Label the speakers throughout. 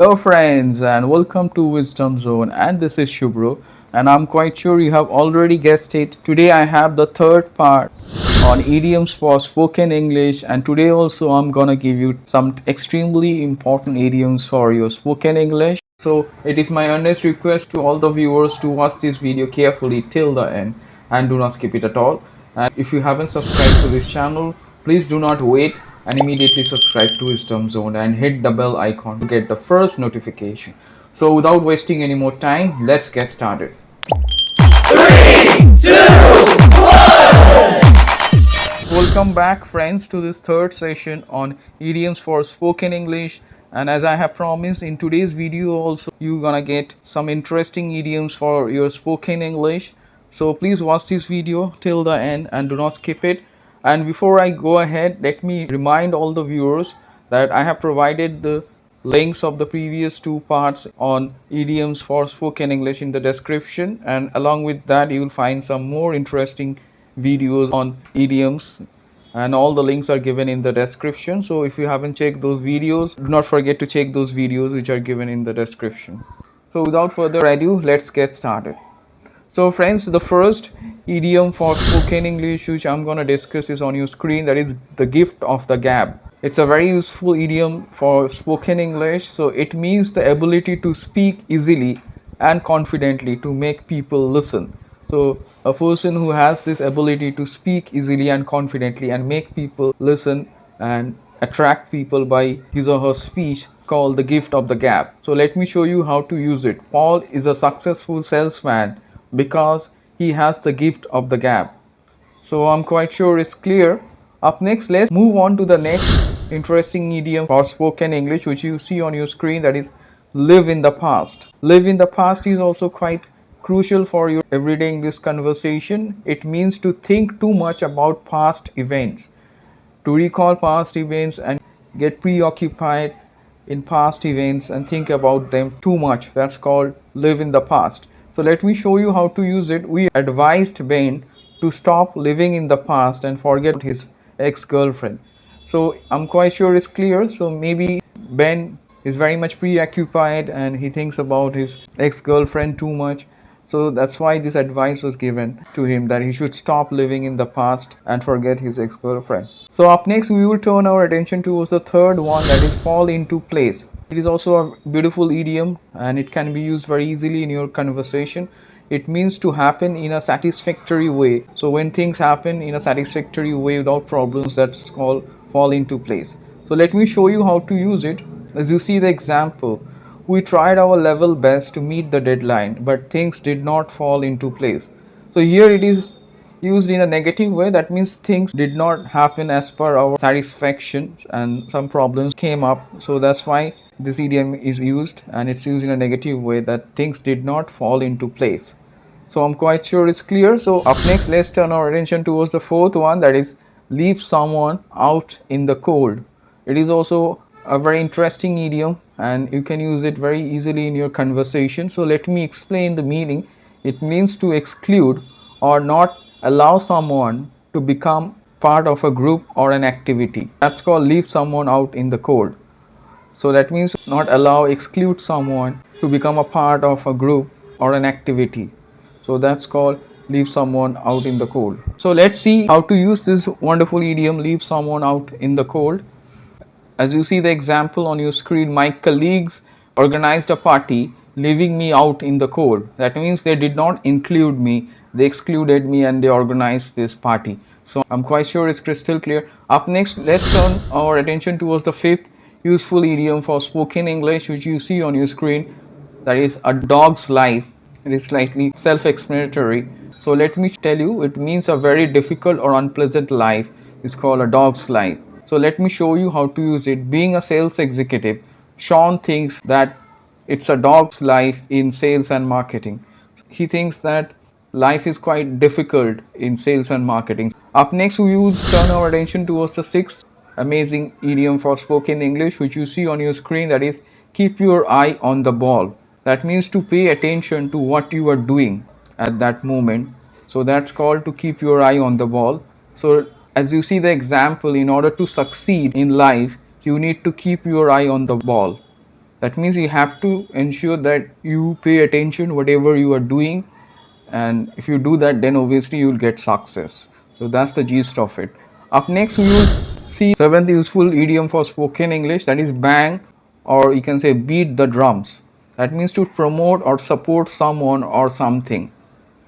Speaker 1: Hello friends and welcome to Wisdom Zone, and this is Shubro, and I'm quite sure you have already guessed it. Today I have the third part on idioms for spoken English, and today also I'm gonna give you some extremely important idioms for your spoken English. So it is my earnest request to all the viewers to watch this video carefully till the end and do not skip it at all. And if you haven't subscribed to this channel, please do not wait and immediately subscribe to Wisdom Zone and hit the bell icon to get the first notification. So without wasting any more time, let's get started. 3, 2, 1. Welcome back friends to this third session on idioms for spoken English, and as I have promised, in today's video also you're gonna get some interesting idioms for your spoken English. So please watch this video till the end and do not skip it. And before I go ahead, let me remind all the viewers that I have provided the links of the previous two parts on idioms for spoken English in the description, and along with that you will find some more interesting videos on idioms, and all the links are given in the description. So if you haven't checked those videos, do not forget to check those videos which are given in the description. So without further ado, let's get started. So friends, the first idiom for spoken English which I'm going to discuss is on your screen, that is the gift of the gab. It's a very useful idiom for spoken English. So it means the ability to speak easily and confidently to make people listen. So a person who has this ability to speak easily and confidently and make people listen and attract people by his or her speech called the gift of the gab. So let me show you how to use it. Paul is a successful salesman because he has the gift of the gab. So I'm quite sure it's clear. Up next, let's move on to the next interesting idiom for spoken English which you see on your screen, that is live in the past. Live in the past is also quite crucial for your everyday English conversation. It means to think too much about past events, to recall past events and get preoccupied in past events and think about them too much. That's called live in the past. So let me show you how to use it. We advised Ben to stop living in the past and forget his ex-girlfriend. So I'm quite sure it's clear. So maybe Ben is very much preoccupied and he thinks about his ex-girlfriend too much. So that's why this advice was given to him, that he should stop living in the past and forget his ex-girlfriend. So up next we will turn our attention towards the third one, that is fall into place. It is also a beautiful idiom and it can be used very easily in your conversation. It means to happen in a satisfactory way. So when things happen in a satisfactory way without problems, that's called fall into place. So let me show you how to use it. As you see the example, we tried our level best to meet the deadline, but things did not fall into place. So here it is used in a negative way. That means things did not happen as per our satisfaction and some problems came up. So that's why this idiom is used, and it's used in a negative way, that things did not fall into place. So I'm quite sure it's clear. So up next, let's turn our attention towards the fourth one, that is leave someone out in the cold. It is also a very interesting idiom and you can use it very easily in your conversation. So let me explain the meaning. It means to exclude or not allow someone to become part of a group or an activity. That's called leave someone out in the cold. So that means not allow, exclude someone to become a part of a group or an activity. So that's called leave someone out in the cold. So let's see how to use this wonderful idiom, leave someone out in the cold. As you see the example on your screen, my colleagues organized a party leaving me out in the cold. That means they did not include me, they excluded me and they organized this party. So I'm quite sure it's crystal clear. Up next, let's turn our attention towards the fifth useful idiom for spoken English which you see on your screen, that is a dog's life. It is slightly self-explanatory. So let me tell you, it means a very difficult or unpleasant life is called a dog's life. So let me show you how to use it. Being a sales executive, Sean thinks that it's a dog's life in sales and marketing. He thinks that life is quite difficult in sales and marketing. Up next, we will turn our attention towards the sixth amazing idiom for spoken English which you see on your screen, that is keep your eye on the ball. That means to pay attention to what you are doing at that moment. So that's called to keep your eye on the ball. So as you see the example, in order to succeed in life, you need to keep your eye on the ball. That means you have to ensure that you pay attention whatever you are doing, and if you do that, then obviously you will get success. So that's the gist of it. Up next we will see seventh useful idiom for spoken English, that is bang, or you can say beat the drums. That means to promote or support someone or something.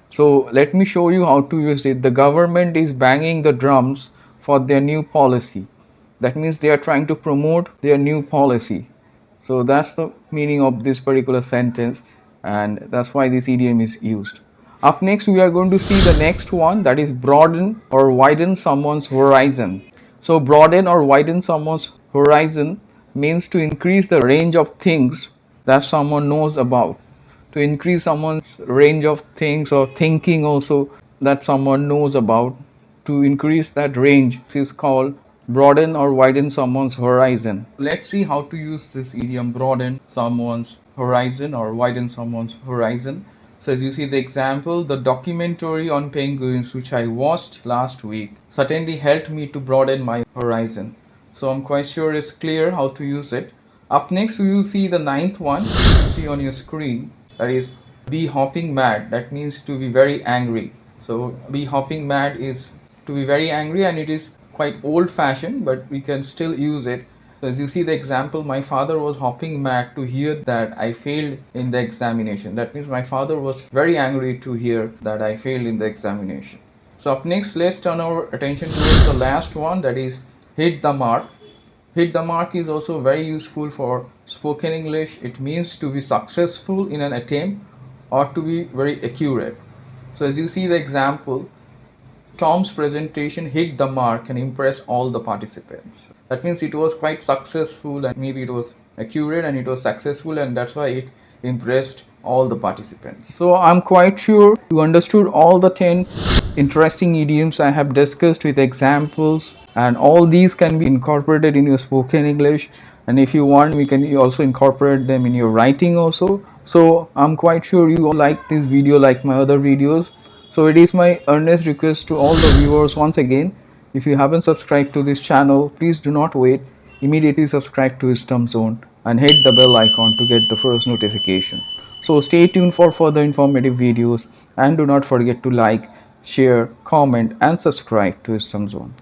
Speaker 1: So let me show you how to use it. The government is banging the drums for their new policy. That means they are trying to promote their new policy. So that's the meaning of this particular sentence, and that's why this idiom is used. Up next we are going to see the next one, that is broaden or widen someone's horizon. So broaden or widen someone's horizon means to increase the range of things that someone knows about, to increase someone's range of things or thinking also that someone knows about. To increase that range, this is called broaden or widen someone's horizon. Let's see how to use this idiom, broaden someone's horizon or widen someone's horizon. So as you see the example, the documentary on penguins which I watched last week certainly helped me to broaden my horizon. So I'm quite sure it's clear how to use it. Up next we will see the ninth one, see on your screen, that is be hopping mad. That means to be very angry. So be hopping mad is to be very angry, and it is quite old fashioned, but we can still use it. So as you see the example, my father was hopping mad to hear that I failed in the examination. That means my father was very angry to hear that I failed in the examination. So up next, let's turn our attention towards the last one, that is hit the mark. Hit the mark is also very useful for spoken English. It means to be successful in an attempt or to be very accurate. So as you see the example, Tom's presentation hit the mark and impressed all the participants. That means it was quite successful, and maybe it was accurate and it was successful, and that's why it impressed all the participants. So I'm quite sure you understood all the 10 interesting idioms I have discussed with examples, and all these can be incorporated in your spoken English, and if you want we can also incorporate them in your writing also. So I'm quite sure you like this video like my other videos. So it is my earnest request to all the viewers once again, if you haven't subscribed to this channel, please do not wait, immediately subscribe to Wisdom Zone and hit the bell icon to get the first notification. So stay tuned for further informative videos, and do not forget to like, share, comment and subscribe to Wisdom Zone.